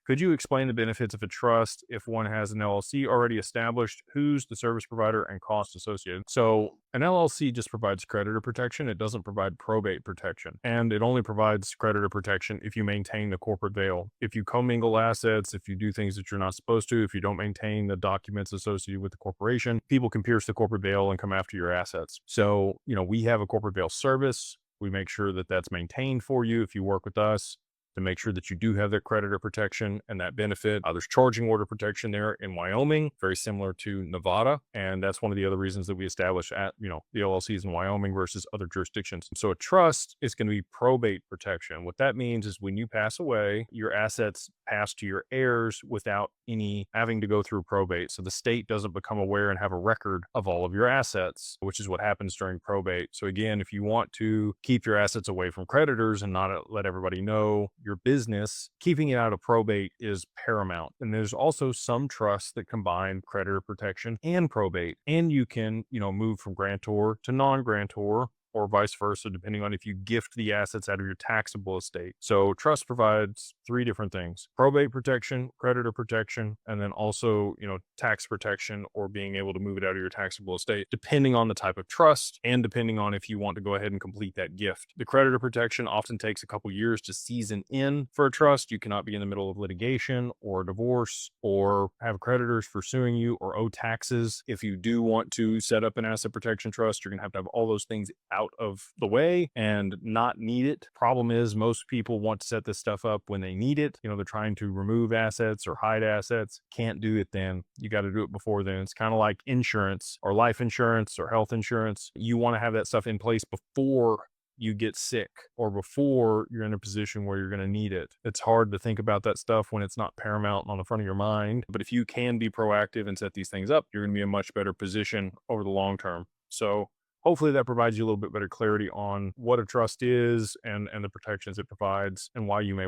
Could you explain the benefits of a trust if one has an LLC already established? Who's the service provider and costs associated? So, an LLC just provides creditor protection. It doesn't provide probate protection. And it only provides creditor protection if you maintain the corporate veil. If you commingle assets, if you do things that you're not supposed to, if you don't maintain the documents associated with the corporation, people can pierce the corporate veil and come after your assets. So, we have a corporate veil service. We make sure that that's maintained for you if you work with us, to make sure that you do have that creditor protection and that benefit. There's charging order protection there in Wyoming, very similar to Nevada. And that's one of the other reasons that we established the LLCs in Wyoming versus other jurisdictions. So a trust is going to be probate protection. What that means is when you pass away, your assets pass to your heirs without any having to go through probate. So the state doesn't become aware and have a record of all of your assets, which is what happens during probate. So again, if you want to keep your assets away from creditors and not let everybody know your business, keeping it out of probate is paramount. And there's also some trusts that combine creditor protection and probate. And you can, move from grantor to non-grantor, or vice versa, depending on if you gift the assets out of your taxable estate. So trust provides three different things: probate protection, creditor protection, and then also, tax protection, or being able to move it out of your taxable estate, depending on the type of trust and depending on if you want to go ahead and complete that gift. The creditor protection often takes a couple years to season in for a trust. You cannot be in the middle of litigation or divorce or have creditors pursuing you or owe taxes. If you do want to set up an asset protection trust, you're going to have all those things out of the way and not need it. Problem is, most people want to set this stuff up when they need it. They're trying to remove assets or hide assets. Can't do it then. You got to do it before then. It's kind of like insurance or life insurance or health insurance. You want to have that stuff in place before you get sick or before you're in a position where you're going to need it. It's hard to think about that stuff when it's not paramount on the front of your mind. But if you can be proactive and set these things up, you're going to be in a much better position over the long term. So hopefully that provides you a little bit better clarity on what a trust is and the protections it provides and why you may